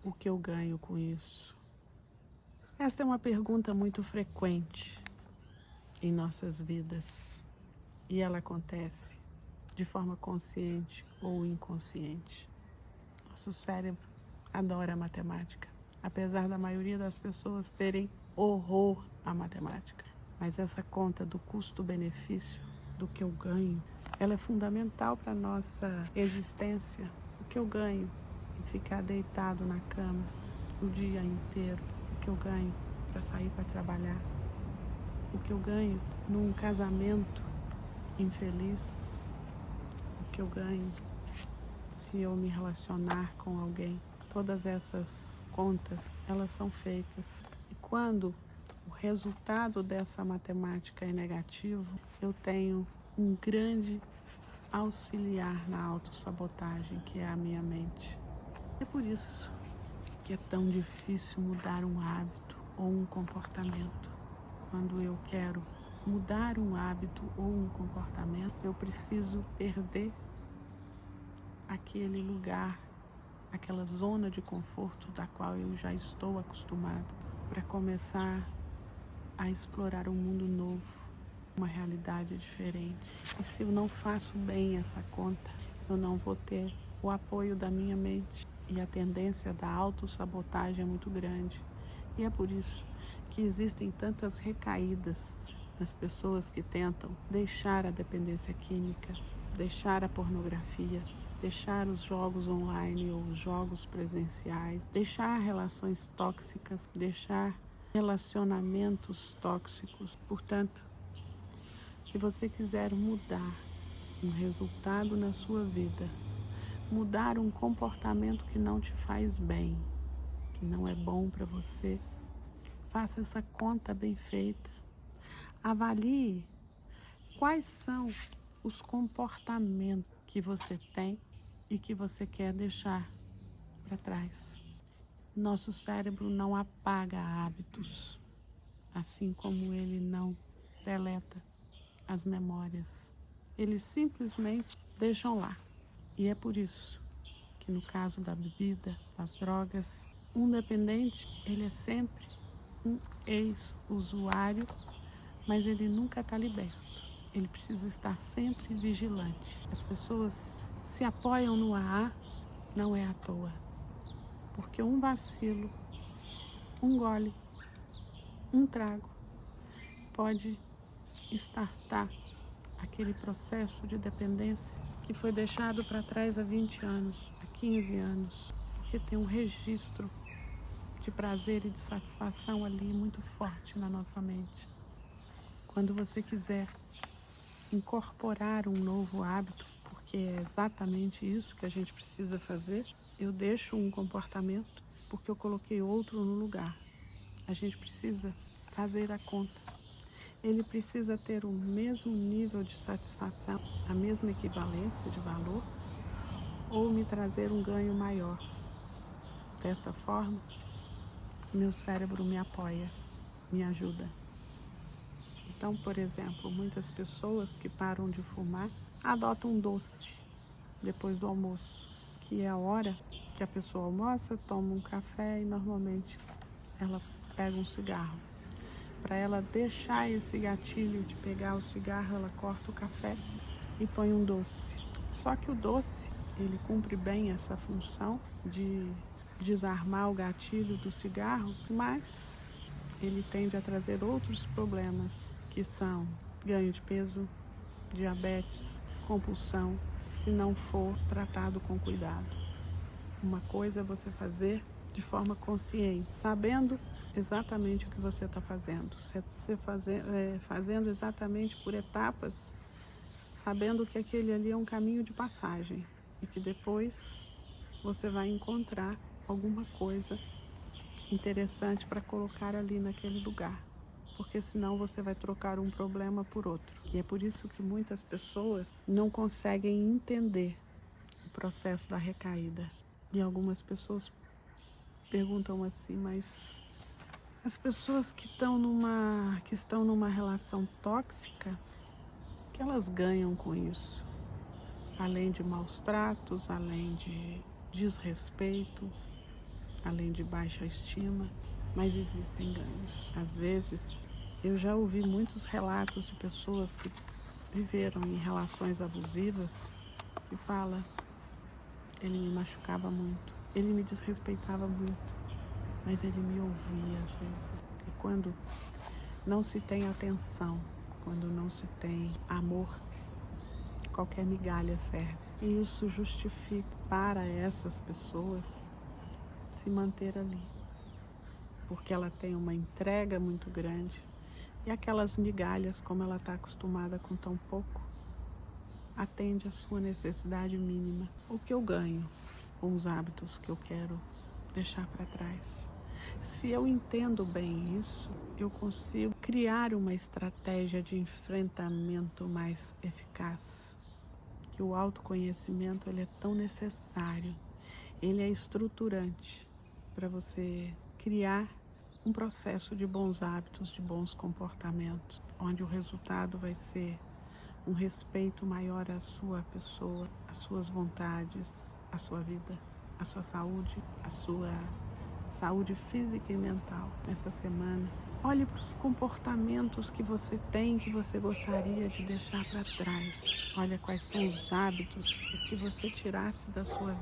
o que eu ganho com isso? Esta é uma pergunta muito frequente em nossas vidas e ela acontece de forma consciente ou inconsciente. Nosso cérebro adora a matemática, apesar da maioria das pessoas terem horror à matemática. Mas essa conta do custo-benefício, do que eu ganho, ela é fundamental para a nossa existência. O que eu ganho em ficar deitado na cama o dia inteiro, o que eu ganho para sair para trabalhar, o que eu ganho num casamento infeliz, o que eu ganho se eu me relacionar com alguém. Todas essas contas, elas são feitas. E quando o resultado dessa matemática é negativo, eu tenho um grande auxiliar na autossabotagem, que é a minha mente. É por isso que é tão difícil mudar um hábito ou um comportamento. Quando eu quero mudar um hábito ou um comportamento, eu preciso perder aquele lugar, aquela zona de conforto da qual eu já estou acostumado, para começar a explorar um mundo novo, uma realidade diferente. E se eu não faço bem essa conta, eu não vou ter o apoio da minha mente. E a tendência da autossabotagem é muito grande. E é por isso que existem tantas recaídas nas pessoas que tentam deixar a dependência química, deixar a pornografia, deixar os jogos online ou os jogos presenciais, deixar relações tóxicas, deixar relacionamentos tóxicos. Portanto, se você quiser mudar um resultado na sua vida, mudar um comportamento que não te faz bem, que não é bom para você, faça essa conta bem feita. Avalie quais são os comportamentos que você tem e que você quer deixar para trás. Nosso cérebro não apaga hábitos, assim como ele não deleta as memórias. Eles simplesmente deixam lá. E é por isso que no caso da bebida, das drogas, um dependente, ele é sempre um ex-usuário, mas ele nunca está liberto. Ele precisa estar sempre vigilante. As pessoas se apoiam no AA, não é à toa. Porque um vacilo, um gole, um trago, pode estartar aquele processo de dependência que foi deixado para trás há 20 anos, há 15 anos. Porque tem um registro de prazer e de satisfação ali muito forte na nossa mente. Quando você quiser incorporar um novo hábito, porque é exatamente isso que a gente precisa fazer, eu deixo um comportamento porque eu coloquei outro no lugar. A gente precisa fazer a conta. Ele precisa ter o mesmo nível de satisfação, a mesma equivalência de valor, ou me trazer um ganho maior. Dessa forma, meu cérebro me apoia, me ajuda. Então, por exemplo, muitas pessoas que param de fumar adotam um doce depois do almoço, que é a hora que a pessoa almoça, toma um café e normalmente ela pega um cigarro. Para ela deixar esse gatilho de pegar o cigarro, ela corta o café e põe um doce. Só que o doce, ele cumpre bem essa função de desarmar o gatilho do cigarro, mas ele tende a trazer outros problemas, que são ganho de peso, diabetes, compulsão, se não for tratado com cuidado. Uma coisa é você fazer de forma consciente, sabendo exatamente o que você está fazendo. Você fazendo exatamente por etapas, sabendo que aquele ali é um caminho de passagem e que depois você vai encontrar alguma coisa interessante para colocar ali naquele lugar. Porque senão você vai trocar um problema por outro. E é por isso que muitas pessoas não conseguem entender o processo da recaída. E algumas pessoas perguntam assim, mas as pessoas que estão numa relação tóxica, o que elas ganham com isso? Além de maus tratos, além de desrespeito, além de baixa estima, mas existem ganhos. Às vezes, eu já ouvi muitos relatos de pessoas que viveram em relações abusivas e fala: ele me machucava muito, ele me desrespeitava muito, mas ele me ouvia às vezes. E quando não se tem atenção, quando não se tem amor, qualquer migalha serve. E isso justifica para essas pessoas se manter ali, porque ela tem uma entrega muito grande e aquelas migalhas, como ela está acostumada com tão pouco, atende a sua necessidade mínima. O que eu ganho com os hábitos que eu quero deixar para trás? Se eu entendo bem isso, eu consigo criar uma estratégia de enfrentamento mais eficaz. Que o autoconhecimento ele é tão necessário, ele é estruturante para você criar um processo de bons hábitos, de bons comportamentos, onde o resultado vai ser um respeito maior à sua pessoa, às suas vontades, à sua vida, à sua saúde, à sua saúde física e mental. Essa semana, olhe para os comportamentos que você tem, que você gostaria de deixar para trás. Olha quais são os hábitos que, se você tirasse da sua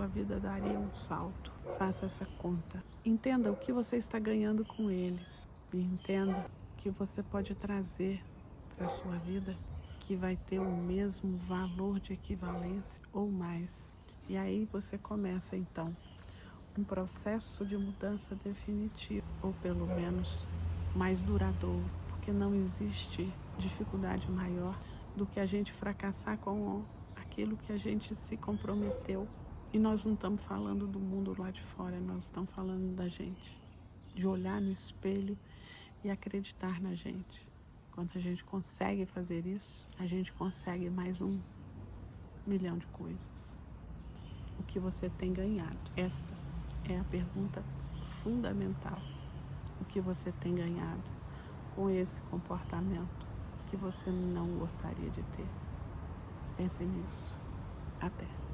vida daria um salto. Faça essa conta. Entenda o que você está ganhando com eles. E entenda que você pode trazer para a sua vida que vai ter o mesmo valor de equivalência ou mais. E aí você começa então um processo de mudança definitiva, ou pelo menos mais duradouro, porque não existe dificuldade maior do que a gente fracassar com aquilo que a gente se comprometeu. E nós não estamos falando do mundo lá de fora, nós estamos falando da gente, de olhar no espelho e acreditar na gente. Quando a gente consegue fazer isso, a gente consegue mais 1 milhão de coisas. O que você tem ganhado? Esta é a pergunta fundamental. O que você tem ganhado com esse comportamento que você não gostaria de ter? Pense nisso. Até.